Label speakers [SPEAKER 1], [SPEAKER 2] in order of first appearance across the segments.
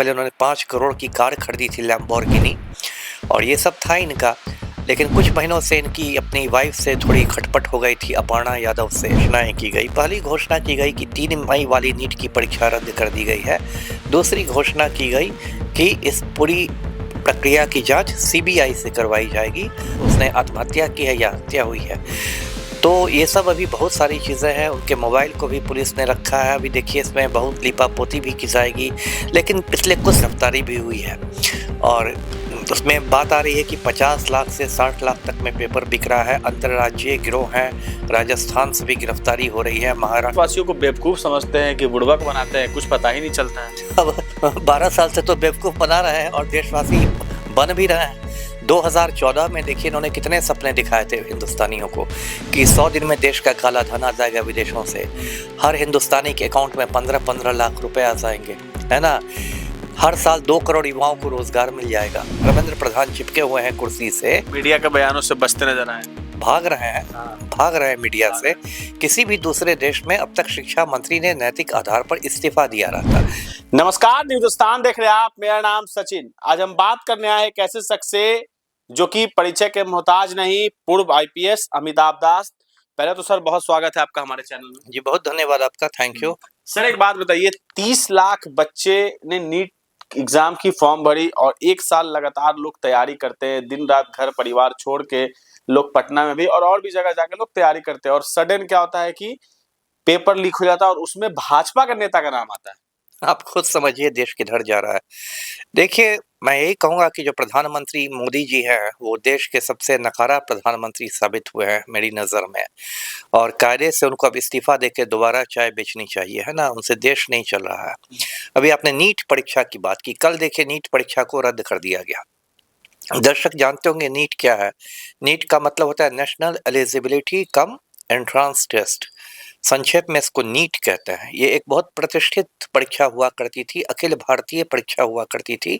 [SPEAKER 1] पहले उन्होंने 5 करोड़ की कार खरीदी थी लैम्बोर्गिनी, और ये सब था इनका। लेकिन कुछ महीनों से इनकी अपनी वाइफ से थोड़ी खटपट हो गई थी, अपर्णा यादव से। घोषणाएं की गई, पहली घोषणा की गई कि 3 मई वाली नीट की परीक्षा रद्द कर दी गई है। दूसरी घोषणा की गई कि इस पूरी प्रक्रिया की जांच सीबीआई से करवाई जाएगी, उसने आत्महत्या की है या हत्या हुई है। तो ये सब अभी बहुत सारी चीज़ें हैं। उनके मोबाइल को भी पुलिस ने रखा है। अभी देखिए इसमें बहुत लीपापोती भी की जाएगी, लेकिन पिछले कुछ गिरफ्तारी भी हुई है, और उसमें बात आ रही है कि 50 लाख से 60 लाख तक में पेपर बिक रहा है। अंतर्राज्यीय गिरोह है, राजस्थान से भी गिरफ्तारी हो रही है। महाराष्ट्र
[SPEAKER 2] वासियों को बेवकूफ समझते हैं कि बुड़बक बनाते हैं, कुछ पता ही नहीं चलता है।
[SPEAKER 1] अब 12 साल से तो बेवकूफ बना रहे हैं और देशवासी बन भी रहे हैं। 2014 में देखिए इन्होंने कितने सपने दिखाए थे हिंदुस्तानियों को कि 100 दिन में देश का काला धन आ जाएगा विदेशों से, हर हिंदुस्तानी के अकाउंट में 15-15 लाख रुपए आ जाएंगे, है ना। हर साल 2 करोड़ युवाओं को रोजगार मिल जाएगा। धर्मेंद्र प्रधान चिपके हुए हैं कुर्सी से,
[SPEAKER 2] मीडिया के बयानों से बचते नजर आए,
[SPEAKER 1] भाग रहे हैं मीडिया से। किसी भी दूसरे देश में अब तक शिक्षा मंत्री ने नैतिक आधार पर इस्तीफा दिया रहता।
[SPEAKER 2] नमस्कार, हिंदुस्तान देख रहे हैं आप, मेरा नाम सचिन। आज हम बात करने आए एक ऐसे शख्स से जो कि परिचय के मोहताज नहीं, पूर्व आईपीएस अमिताभ दास। पहले तो सर बहुत स्वागत है आपका हमारे चैनल में।
[SPEAKER 1] जी बहुत धन्यवाद आपका, थैंक यू।
[SPEAKER 2] सर एक बात बताइए, 30 लाख बच्चे ने नीट एग्जाम की फॉर्म भरी और 1 साल लगातार लोग तैयारी करते हैं, दिन रात घर परिवार छोड़ के लोग पटना में भी और भी जगह जाके लोग तैयारी करते हैं, और सडन क्या होता है कि पेपर लीक हो जाता है और उसमें भाजपा का नेता का नाम आता है।
[SPEAKER 1] आप खुद समझिए देश किधर जा रहा है। देखिए मैं यही कहूँगा कि जो प्रधानमंत्री मोदी जी हैं वो देश के सबसे नकारा प्रधानमंत्री साबित हुए हैं मेरी नज़र में, और कायदे से उनको अब इस्तीफा देके दोबारा चाय बेचनी चाहिए, है ना। उनसे देश नहीं चल रहा है। अभी आपने नीट परीक्षा की बात की, कल देखिए नीट परीक्षा को रद्द कर दिया गया। दर्शक जानते होंगे नीट क्या है। नीट का मतलब होता है national eligibility cum entrance test, संक्षेप में इसको नीट कहते हैं। ये एक बहुत प्रतिष्ठित परीक्षा हुआ करती थी, अखिल भारतीय परीक्षा हुआ करती थी,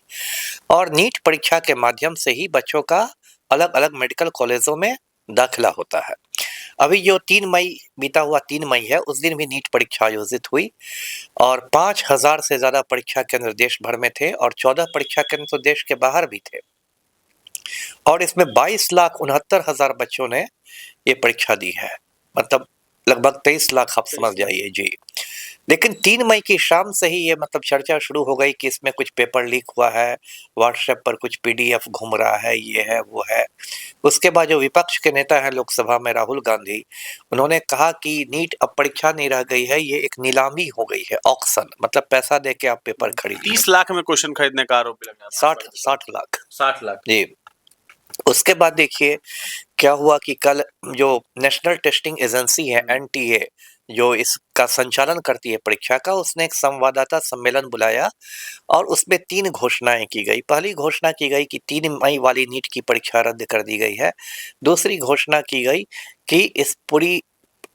[SPEAKER 1] और नीट परीक्षा के माध्यम से ही बच्चों का अलग अलग मेडिकल कॉलेजों में दाखिला होता है। अभी जो 3 मई बीता हुआ 3 मई है, उस दिन भी नीट परीक्षा आयोजित हुई, और 5000 से ज़्यादा परीक्षा केंद्र देश भर में थे, और 14 परीक्षा केंद्र तो देश के बाहर भी थे, और इसमें 22,69,000 बच्चों ने ये परीक्षा दी है। मतलब लगभग 23 लाख, आप समझ जाइए जी। लेकिन 3 मई की शाम से ही ये मतलब चर्चा शुरू हो गई कि इसमें कुछ पेपर लीक हुआ है, व्हाट्सएप पर कुछ पीडीएफ घूम रहा है, ये है वो है। उसके बाद जो विपक्ष के नेता हैं लोकसभा में राहुल गांधी, उन्होंने कहा कि नीट अब परीक्षा नहीं रह गई है, ये एक नीलामी हो गई है, ऑक्शन, मतलब पैसा दे के आप पेपर खरीदिए।
[SPEAKER 2] 30 लाख में क्वेश्चन खरीदने का आरोप लगा,
[SPEAKER 1] 60 लाख
[SPEAKER 2] 60 लाख
[SPEAKER 1] जी। उसके बाद देखिए क्या हुआ कि कल जो नेशनल टेस्टिंग एजेंसी है एनटीए, जो इसका संचालन करती है परीक्षा का, उसने एक संवाददाता सम्मेलन बुलाया, और उसमें 3 घोषणाएं की गई। पहली घोषणा की गई कि 3 मई वाली नीट की परीक्षा रद्द कर दी गई है। दूसरी घोषणा की गई कि इस पूरी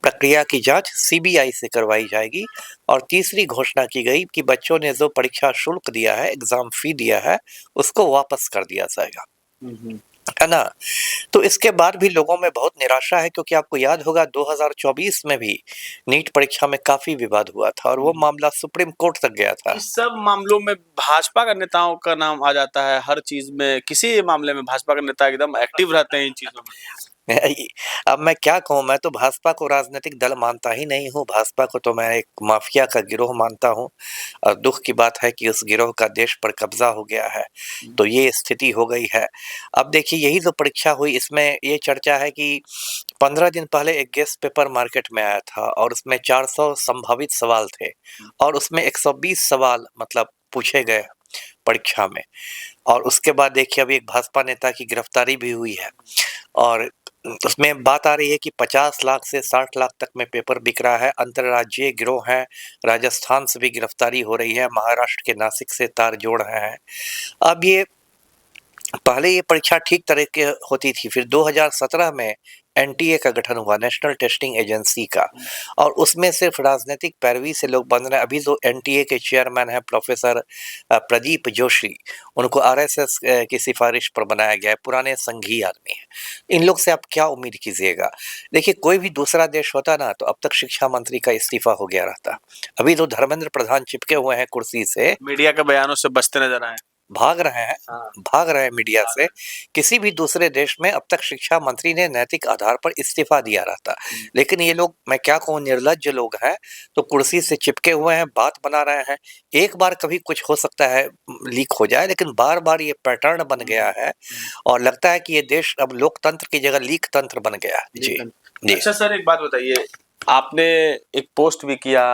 [SPEAKER 1] प्रक्रिया की जांच सीबीआई से करवाई जाएगी, और तीसरी घोषणा की गई कि बच्चों ने जो परीक्षा शुल्क दिया है, एग्जाम फी दिया है, उसको वापस कर दिया जाएगा, है ना। तो इसके बाद भी लोगों में बहुत निराशा है, क्योंकि आपको याद होगा 2024 में भी नीट परीक्षा में काफी विवाद हुआ था, और वो मामला सुप्रीम कोर्ट तक गया था।
[SPEAKER 2] इस सब मामलों में भाजपा का नेताओं का नाम आ जाता है, हर चीज में किसी मामले में भाजपा के नेता एकदम एक्टिव रहते हैं इन चीजों में।
[SPEAKER 1] अब मैं क्या कहूँ, मैं तो भाजपा को राजनीतिक दल मानता ही नहीं हूँ। भाजपा को तो मैं एक माफिया का गिरोह मानता हूँ, और दुख की बात है कि उस गिरोह का देश पर कब्जा हो गया है, तो ये स्थिति हो गई है। अब देखिए यही जो परीक्षा हुई, इसमें ये चर्चा है कि 15 दिन पहले एक गेस्ट पेपर मार्केट में आया था, और उसमें 400 संभावित सवाल थे, और उसमें 120 सवाल मतलब पूछे गए परीक्षा में। और उसके बाद देखिए अभी एक भाजपा नेता की गिरफ्तारी भी हुई है, और उसमें बात आ रही है कि 50 लाख से 60 लाख तक में पेपर बिक रहा है। अंतर्राज्यीय गिरोह है, राजस्थान से भी गिरफ्तारी हो रही है, महाराष्ट्र के नासिक से तार जोड़ रहे हैं। अब ये पहले ये परीक्षा ठीक तरह के होती थी, फिर 2017 में एनटीए का गठन हुआ, नेशनल टेस्टिंग एजेंसी का, और उसमें सिर्फ राजनीतिक पैरवी से लोग बन रहे हैं। अभी जो एनटीए के चेयरमैन हैं प्रोफेसर प्रदीप जोशी, उनको आरएसएस की सिफारिश पर बनाया गया है, पुराने संघी आदमी हैं। इन लोग से आप क्या उम्मीद कीजिएगा? देखिए, कोई भी दूसरा देश होता ना तो अब तक शिक्षा मंत्री का इस्तीफा हो गया रहता। अभी तो धर्मेंद्र प्रधान चिपके हुए हैं कुर्सी से,
[SPEAKER 2] मीडिया के बयानों से बचते नजर आए।
[SPEAKER 1] भाग रहे हैं,
[SPEAKER 2] हाँ।
[SPEAKER 1] भाग रहे हैं मीडिया से। किसी भी दूसरे देश में अब तक शिक्षा मंत्री ने नैतिक आधार पर इस्तीफा दिया रहता, लेकिन ये लोग, मैं क्या कहूँ, निर्लज्ज लोग हैं, तो कुर्सी से चिपके हुए हैं, बात बना रहे हैं। एक बार कभी कुछ हो सकता है, लीक हो जाए, लेकिन बार बार ये पैटर्न बन गया है और लगता है कि ये देश अब लोकतंत्र की जगह लीक तंत्र बन गया है। जी जी।
[SPEAKER 2] अच्छा सर, एक बात बताइए, आपने एक पोस्ट भी किया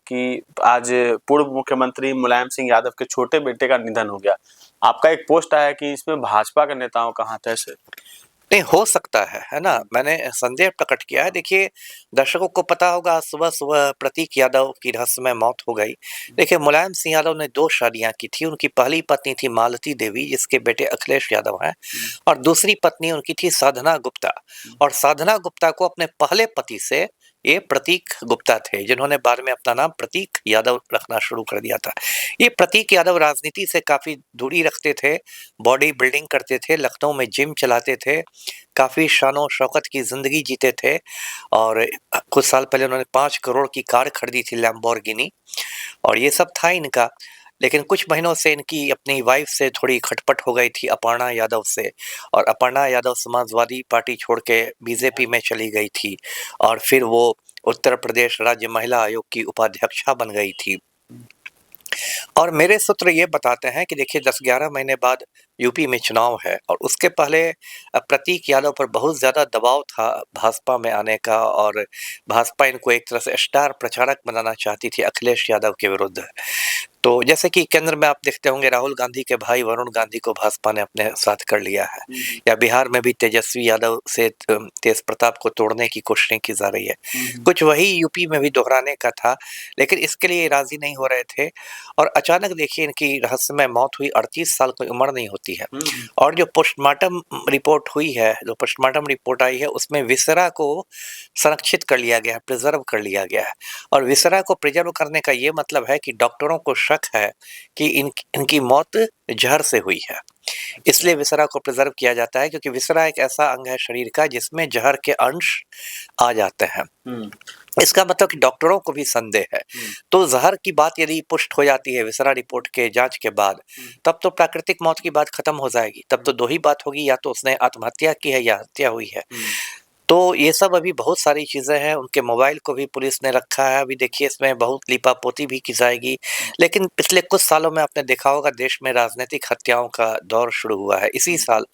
[SPEAKER 2] कि आज पूर्व मुख्यमंत्री मुलायम सिंह यादव के छोटे बेटे का निधन हो गया। आपका एक पोस्ट आया कि इसमें भाजपा के नेताओं का हाथ है सर।
[SPEAKER 1] नहीं, हो सकता है ना? मैंने संदेह प्रकट किया है। देखिए, दर्शकों को पता होगा, आज सुबह-सुबह प्रतीक यादव की रहस्यमय मौत हो गई। देखिए, मुलायम सिंह यादव ने 2 शादियाँ की थी। उनकी पहली पत्नी थी मालती देवी, जिसके बेटे अखिलेश यादव हैं, और दूसरी पत्नी उनकी थी साधना गुप्ता। और साधना गुप्ता को अपने पहले पति से ये प्रतीक गुप्ता थे, जिन्होंने बाद में अपना नाम प्रतीक यादव रखना शुरू कर दिया था। ये प्रतीक यादव राजनीति से काफ़ी दूरी रखते थे, बॉडी बिल्डिंग करते थे, लखनऊ में जिम चलाते थे, काफ़ी शान-ओ-शौकत की ज़िंदगी जीते थे, और कुछ साल पहले उन्होंने 5 करोड़ की कार खरीदी थी, लैम्बोर्गिनी, और ये सब था इनका। लेकिन कुछ महीनों से इनकी अपनी वाइफ़ से थोड़ी खटपट हो गई थी, अपर्णा यादव से, और अपर्णा यादव समाजवादी पार्टी छोड़ के बीजेपी में चली गई थी, और फिर वो उत्तर प्रदेश राज्य महिला आयोग की उपाध्यक्षा बन गई थी। और मेरे सूत्र ये बताते हैं कि देखिए, 10-11 महीने बाद यूपी में चुनाव है, और उसके पहले प्रतीक यादव पर बहुत ज़्यादा दबाव था भाजपा में आने का, और भाजपा इनको एक तरह से स्टार प्रचारक बनाना चाहती थी अखिलेश यादव के विरुद्ध। तो जैसे कि केंद्र में आप देखते होंगे, राहुल गांधी के भाई वरुण गांधी को भाजपा ने अपने साथ कर लिया है, या बिहार में भी तेजस्वी यादव से तेज प्रताप को तोड़ने की कोशिशें की जा रही है। कुछ वही यूपी में भी दोहराने का था, लेकिन इसके लिए राजी नहीं हो रहे थे, और अचानक देखिए इनकी रहस्यमय मौत हुई। 38 साल कोई उम्र नहीं होती है। और जो पोस्टमार्टम रिपोर्ट हुई है, जो पोस्टमार्टम रिपोर्ट आई है, उसमें विसरा को संरक्षित कर लिया गया है, प्रिजर्व कर लिया गया है। और विसरा को प्रिजर्व करने का ये मतलब है कि डॉक्टरों को शक है कि इनकी मौत जहर से हुई है, इसलिए विसरा को प्रिजर्व किया जाता है, क्योंकि विसरा एक ऐसा अंग है शरीर का जिसमें जहर के अंश आ जाते हैं। इसका मतलब कि डॉक्टरों को भी संदेह है। तो जहर की बात यदि पुष्ट हो जाती है विसरा रिपोर्ट के जांच के बाद, तब तो प्राकृतिक मौत की बात खत्म हो जाएगी। तब तो 2 ही बात होगी, या तो उसने आत्महत्या की है या हत्या हुई है। तो ये सब अभी बहुत सारी चीज़ें हैं। उनके मोबाइल को भी पुलिस ने रखा है। अभी देखिए, इसमें बहुत लीपापोती भी की जाएगी। लेकिन पिछले कुछ सालों में आपने देखा होगा, देश में राजनीतिक हत्याओं का दौर शुरू हुआ है। इसी साल,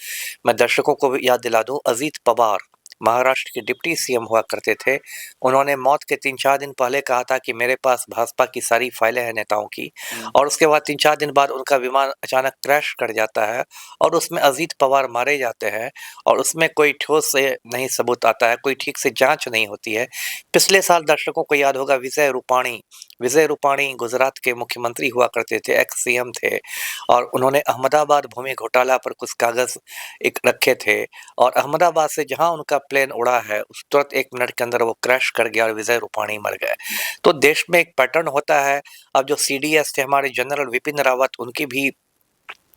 [SPEAKER 1] मैं दर्शकों को भी याद दिला दूं, अजीत पवार महाराष्ट्र के डिप्टी सीएम हुआ करते थे। उन्होंने मौत के 3-4 दिन पहले कहा था कि मेरे पास भाजपा की सारी फाइलें हैं नेताओं की, और उसके बाद 3-4 दिन बाद उनका विमान अचानक क्रैश कर जाता है, और उसमें अजीत पवार मारे जाते हैं, और उसमें कोई ठोस से नहीं सबूत आता है, कोई ठीक से जांच नहीं होती है। पिछले साल दर्शकों को याद होगा, विजय रूपाणी गुजरात के मुख्यमंत्री हुआ करते थे, एक्स सीएम थे, और उन्होंने अहमदाबाद भूमि घोटाला पर कुछ कागज एक रखे थे, और अहमदाबाद से जहां उनका प्लेन उड़ा है, उस तुरंत 1 मिनट के अंदर वो क्रैश कर गया और विजय रूपाणी मर गए। तो देश में एक पैटर्न होता है। अब जो सीडीएस थे हमारे जनरल विपिन रावत, उनकी भी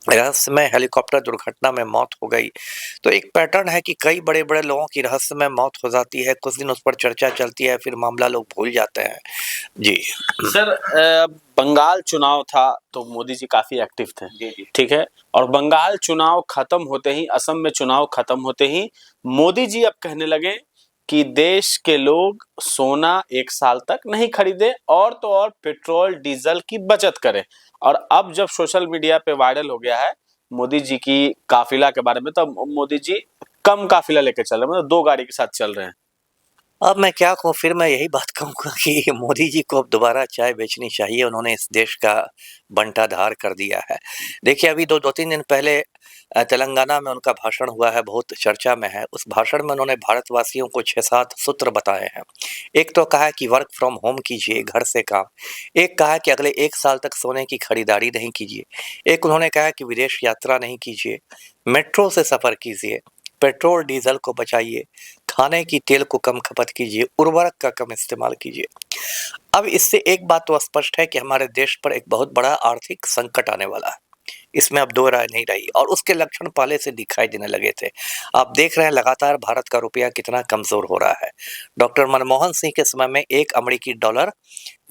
[SPEAKER 1] रहस्यमय हेलीकॉप्टर दुर्घटना में मौत हो गई। तो एक पैटर्न है कि कई बड़े-बड़े लोगों की रहस्यमय मौत हो जाती है, कुछ दिन उस पर चर्चा चलती है, फिर मामला लोग भूल जाते हैं। जी।
[SPEAKER 2] सर, बंगाल चुनाव था तो मोदी जी काफी एक्टिव थे, ठीक है, और बंगाल चुनाव खत्म होते ही, असम में चुनाव खत्म होते ही मोदी जी अब कहने लगे कि देश के लोग सोना 1 साल तक नहीं खरीदे, और तो और पेट्रोल डीजल की बचत करें। और अब जब सोशल मीडिया पे वायरल हो गया है मोदी जी की काफिला के बारे में, तो मोदी जी कम काफिला लेकर चल रहे हैं, मतलब 2 गाड़ी के साथ चल रहे हैं।
[SPEAKER 1] अब मैं क्या कहूँ, फिर मैं यही बात कहूँगा कि मोदी जी को अब दोबारा चाय बेचनी चाहिए। उन्होंने इस देश का बंटाधार कर दिया है। देखिए, अभी 2-3 दिन पहले तेलंगाना में उनका भाषण हुआ है, बहुत चर्चा में है। उस भाषण में उन्होंने भारतवासियों को 6-7 सूत्र बताए हैं। एक तो कहा है कि वर्क फ्रॉम होम कीजिए, घर से काम। एक कहा है कि अगले 1 साल तक सोने की खरीदारी नहीं कीजिए। एक उन्होंने कहा है कि विदेश यात्रा नहीं कीजिए, मेट्रो से सफ़र कीजिए, पेट्रोल डीजल को बचाइए, खाने की तेल को कम खपत कीजिए, उर्वरक का कम इस्तेमाल कीजिए। अब इससे एक बात तो स्पष्ट है कि हमारे देश पर एक बहुत बड़ा आर्थिक संकट आने वाला है। इसमें अब दो राय नहीं रही और उसके लक्षण पहले से दिखाई देने लगे थे। आप देख रहे हैं लगातार भारत का रुपया कितना कमज़ोर हो रहा है। डॉक्टर मनमोहन सिंह के समय में 1 अमेरिकी डॉलर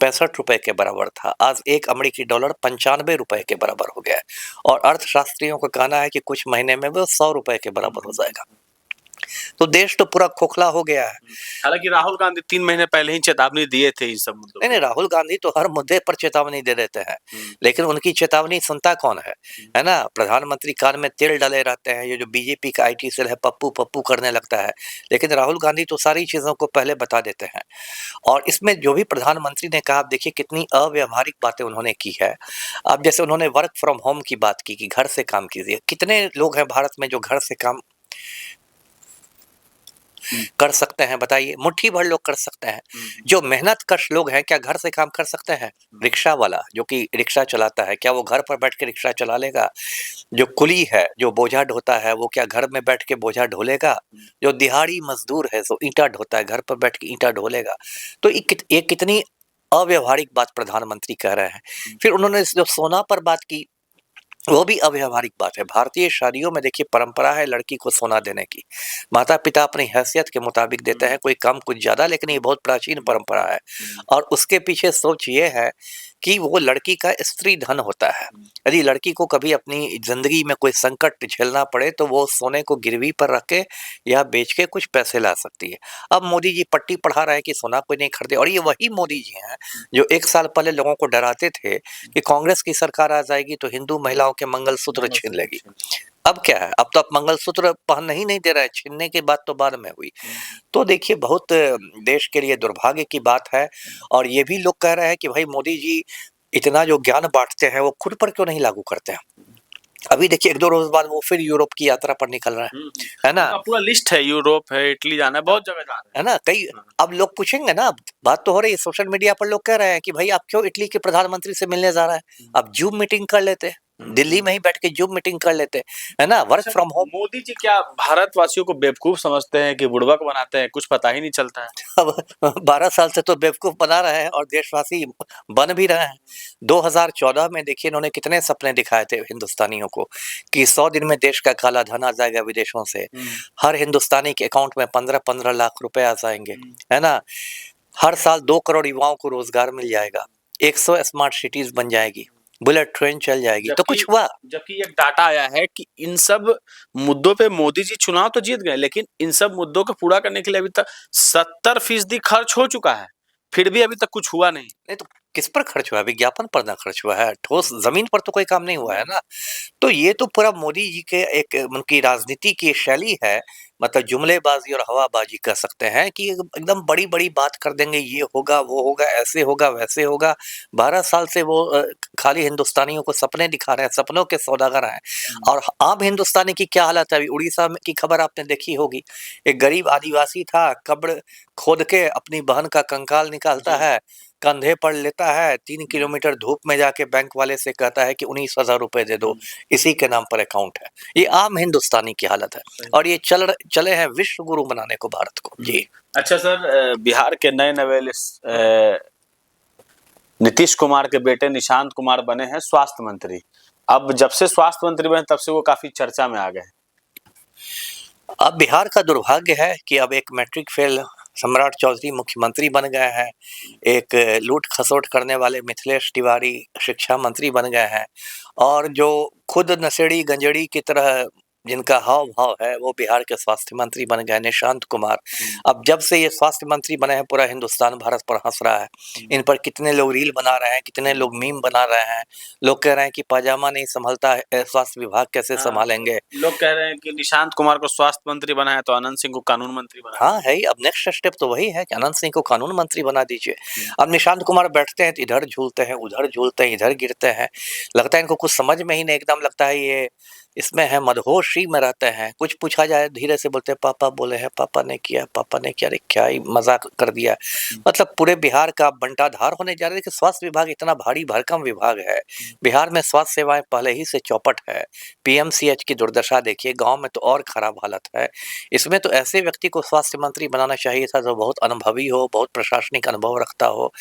[SPEAKER 1] ₹65 के बराबर था। आज 1 अमेरिकी डॉलर ₹95 के बराबर हो गया है और अर्थशास्त्रियों का कहना है कि कुछ महीने में वो ₹100 के बराबर हो जाएगा। तो देश तो पूरा खोखला हो गया है।
[SPEAKER 2] हालांकि राहुल गांधी 3 महीने पहले ही चेतावनी दिए थे इन सब मुद्दों
[SPEAKER 1] नहीं, नहीं, राहुल गांधी तो हर मुद्दे पर चेतावनी दे देते हैं, लेकिन उनकी चेतावनी सुनता कौन है ना? प्रधानमंत्री कान में तेल डाले रहते हैं, ये जो बीजेपी का आईटी सेल है पप्पू पप्पू करने लगता है, लेकिन राहुल गांधी तो सारी चीज़ों को पहले बता देते हैं। और इसमें जो भी प्रधानमंत्री ने कहा, आप देखिए कितनी अव्यावहारिक बातें उन्होंने की है। अब जैसे उन्होंने वर्क फ्रॉम होम की बात की कि घर से काम कीजिए। कितने लोग हैं भारत में जो घर से काम कर सकते हैं बताइए? मुट्ठी भर लोग कर सकते हैं। जो मेहनतकश लोग हैं क्या घर से काम कर सकते हैं? रिक्शा वाला जो कि रिक्शा चलाता है, क्या वो घर पर बैठ के रिक्शा चला लेगा? जो कुली है, जो बोझा ढोता है, वो क्या घर में बैठ के बोझा ढो लेगा? जो दिहाड़ी मज़दूर है, जो ईंटा ढोता है, घर पर बैठ के ईंटा ढो लेगा? तो ये कितनी अव्यावहारिक बात प्रधानमंत्री कह रहे हैं। फिर उन्होंने जो सोना पर बात की, वो भी अव्यावहारिक बात है। भारतीय शादियों में देखिए परंपरा है लड़की को सोना देने की। माता-पिता अपनी हैसियत के मुताबिक देते हैं, कोई कम कुछ ज़्यादा, लेकिन ये बहुत प्राचीन परंपरा है। और उसके पीछे सोच ये है कि वो लड़की का स्त्री धन होता है। यदि लड़की को कभी अपनी ज़िंदगी में कोई संकट झेलना पड़े तो वो सोने को गिरवी पर रख के या बेच के कुछ पैसे ला सकती है। अब मोदी जी पट्टी पढ़ा रहे हैं कि सोना कोई नहीं खरीदे और ये वही मोदी जी हैं जो 1 साल पहले लोगों को डराते थे कि कांग्रेस की सरकार आ जाएगी तो हिंदू महिलाओं के मंगलसूत्र छीन लेगी। अब क्या है? अब तो आप मंगलसूत्र पहनने ही नहीं दे रहे हैं, छीनने की बात तो बाद में हुई। तो देखिए बहुत देश के लिए दुर्भाग्य की बात है और ये भी लोग कह रहे हैं कि भाई मोदी जी इतना जो ज्ञान बाँटते हैं वो खुद पर क्यों नहीं लागू करते हैं? अभी देखिए 1-2 रोज़ बाद वो फिर यूरोप की यात्रा पर निकल रहे हैं, है ना?
[SPEAKER 2] उनका पूरा लिस्ट है, यूरोप है, इटली जाना है, बहुत जगह जा रहे
[SPEAKER 1] है ना? कई अब लोग पूछेंगे ना, अब बात तो हो रही है सोशल मीडिया पर लोग कह रहे हैं कि भाई आप क्यों इटली के प्रधानमंत्री से मिलने जा रहा है? आप ज़ूम मीटिंग कर लेते। दिल्ली में ही बैठ के ज़ूम मीटिंग कर लेते, है ना? Work from home.
[SPEAKER 2] Modi ji क्या भारतवासियों को बेवकूफ समझते हैं कि बुड़बक बनाते हैं, कुछ पता ही नहीं चलता है।
[SPEAKER 1] अब 12 साल से तो बेवकूफ़ बना रहे हैं और देशवासी बन भी रहे हैं। 2014 में देखिए इन्होंने कितने सपने दिखाए थे हिंदुस्तानियों को कि 100 दिन में देश का काला धन आ जाएगा विदेशों से। हर हिंदुस्तानी के अकाउंट में 15-15 लाख रुपए आ जाएँगे, है ना? हर साल 2 करोड़ युवाओं को रोज़गार मिल जाएगा। 100 स्मार्ट सिटीज़ बन जाएगी। बुलेट ट्रेन चल जाएगी। तो कुछ हुआ?
[SPEAKER 2] जबकि एक डाटा आया है कि इन सब मुद्दों पे मोदी जी चुनाव तो जीत गए, लेकिन इन सब मुद्दों को पूरा करने के लिए अभी तक 70% खर्च हो चुका है, फिर भी अभी तक कुछ हुआ नहीं।
[SPEAKER 1] नहीं तो किस पर खर्च हुआ है? विज्ञापन पर ना खर्च हुआ है। ठोस ज़मीन पर तो कोई काम नहीं हुआ है ना। तो ये तो पूरा मोदी जी के एक उनकी राजनीति की शैली है, मतलब जुमलेबाज़ी और हवाबाज़ी कह सकते हैं कि एकदम बड़ी-बड़ी बात कर देंगे, ये होगा, वो होगा, ऐसे होगा, वैसे होगा। 12 साल से वो खाली हिंदुस्तानियों को सपने दिखा रहे हैं, सपनों के सौदागर हैं। और आम हिंदुस्तानी की क्या हालत है? अभी उड़ीसा में की खबर आपने देखी होगी। एक गरीब आदिवासी था, कब्र खोद के अपनी बहन का कंकाल निकालता है, कंधे पर लेता है, 3 किलोमीटर धूप में जाके बैंक वाले से कहता है कि 19,000 रुपए दे दो, इसी के नाम पर अकाउंट है। ये आम हिंदुस्तानी की हालत है और ये चले हैं विश्व गुरु बनाने को भारत को। जी।
[SPEAKER 2] अच्छा सर, बिहार के नए नवेले नीतीश कुमार के बेटे निशांत कुमार बने हैं स्वास्थ्य मंत्री। अब जब से स्वास्थ्य मंत्री बने तब से वो काफी चर्चा में आ गए।
[SPEAKER 1] अब बिहार का दुर्भाग्य है कि अब एक मैट्रिक फेल सम्राट चौधरी मुख्यमंत्री बन गए हैं। एक लूट-खसोट करने वाले मिथिलेश तिवारी शिक्षा मंत्री बन गए हैं और जो खुद नशेड़ी गंजेड़ी की तरह जिनका हाव-भाव है वो बिहार के स्वास्थ्य मंत्री बन गए निशांत कुमार। अब जब से ये स्वास्थ्य मंत्री बने हैं पूरा हिंदुस्तान भारत पर हँस रहा है। इन पर कितने लोग रील बना रहे हैं, कितने लोग मीम बना रहे हैं। लोग कह रहे हैं कि पाजामा नहीं सँभलता है, स्वास्थ्य विभाग कैसे सँभालेंगे?
[SPEAKER 2] लोग कह रहे हैं कि निशांत कुमार को स्वास्थ्य मंत्री बनाया तो अनंत सिंह को कानून मंत्री बनाया।
[SPEAKER 1] हाँ, है ही। अब नेक्स्ट स्टेप तो वही है कि अनंत सिंह को कानून मंत्री बना दीजिए। अब निशांत कुमार बैठते हैं तो इधर झूलते हैं, उधर झूलते हैं, इधर गिरते हैं। लगता है इनको कुछ समझ में ही नहीं, एकदम लगता है ये इसमें है मदहोश खुशी में रहते हैं, कुछ पूछा जाए धीरे से बोलते हैं पापा बोले हैं, पापा ने किया, पापा ने किया। अरे क्या ही मज़ाक कर दिया। मतलब पूरे बिहार का बंटाधार होने जा रहा है कि स्वास्थ्य विभाग इतना भारी भरकम विभाग है। बिहार में स्वास्थ्य सेवाएँ पहले ही से चौपट है। पीएमसीएच की दुर्दशा देखिए, गाँव में तो और खराब हालत है। इसमें तो ऐसे व्यक्ति को स्वास्थ्य मंत्री बनाना चाहिए था जो बहुत अनुभवी हो, बहुत प्रशासनिक अनुभव रखता हो।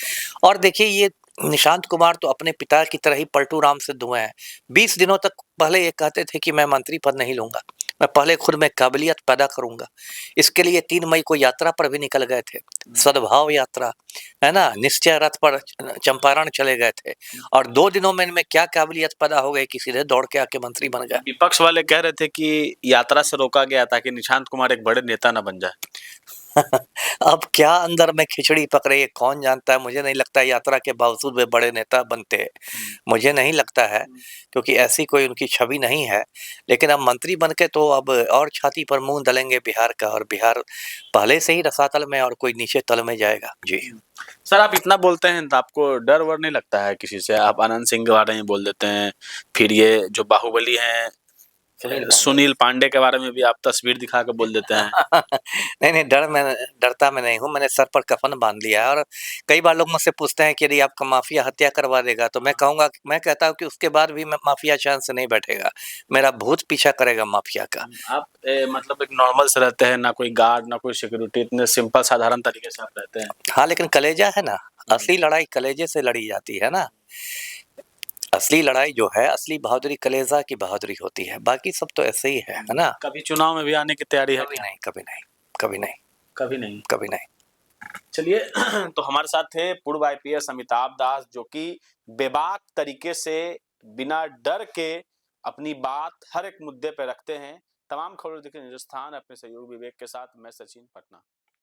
[SPEAKER 1] और देखिए ये निशांत कुमार तो अपने पिता की तरह ही पलटू राम सिद्ध हुए हैं। 20 दिनों तक पहले ये कहते थे कि मैं मंत्री पद नहीं लूँगा, मैं पहले खुद में काबिलियत पैदा करूँगा। इसके लिए 3 मई को यात्रा पर भी निकल गए थे, सद्भाव यात्रा, है ना? निश्चय रथ पर चंपारण चले गए थे और 2 दिनों में इनमें क्या काबिलियत पैदा हो गई कि सीधे दौड़ के आके मंत्री बन गए।
[SPEAKER 2] विपक्ष वाले कह रहे थे कि यात्रा से रोका गया ताकि निशांत कुमार एक बड़े नेता ना बन जाए।
[SPEAKER 1] अब क्या अंदर में खिचड़ी पक रही है कौन जानता है। मुझे नहीं लगता है यात्रा के बावजूद वे बड़े नेता बनते। मुझे नहीं लगता है क्योंकि ऐसी कोई उनकी छवि नहीं है। लेकिन अब मंत्री बन के तो अब और छाती पर मुँह दलेंगे बिहार का और बिहार पहले से ही रसातल में और कोई नीचे तल में जाएगा। जी।
[SPEAKER 2] सर आप इतना बोलते हैं तो आपको डर वर नहीं लगता है किसी से? आप आनंद सिंह के बारे में बोल देते हैं, फिर ये जो बाहुबली हैं सुनील पांडे के बारे में भी आप तस्वीर दिखा के बोल देते हैं।
[SPEAKER 1] नहीं, डरता मैं नहीं हूँ। मैंने सर पर कफन बाँध लिया है और कई बार लोग मुझसे पूछते हैं कि यदि आपका माफ़िया हत्या करवा देगा तो मैं कहता हूँ कि उसके बाद भी मैं माफ़िया चैन से नहीं बैठेगा। मेरा भूत पीछा करेगा माफ़िया का।
[SPEAKER 2] आप मतलब एक नॉर्मल से रहते हैं, ना कोई गार्ड ना कोई सिक्योरिटी, इतने सिंपल साधारण तरीके से आप रहते हैं।
[SPEAKER 1] हाँ, लेकिन कलेजा है ना, असली लड़ाई कलेजे से लड़ी जाती है ना। असली लड़ाई जो है, असली बहादुरी कलेजा की बहादुरी होती है। बाकी सब तो ऐसे ही है ना?
[SPEAKER 2] कभी चुनाव में भी आने की तैयारी है
[SPEAKER 1] कभी
[SPEAKER 2] क्या?
[SPEAKER 1] नहीं, कभी नहीं, कभी नहीं,
[SPEAKER 2] कभी नहीं।
[SPEAKER 1] कभी नहीं।
[SPEAKER 2] चलिए तो हमारे साथ थे पूर्व आईपीएस अमिताभ दास, जो कि बेबाक तरीके से बिना डर के अपनी बात हर एक मुद्दे पे रखते हैं। तमाम खबरें देखिए हिंदुस्तान अपने सहयोगी विवेक के साथ। मैं सचिन, पटना।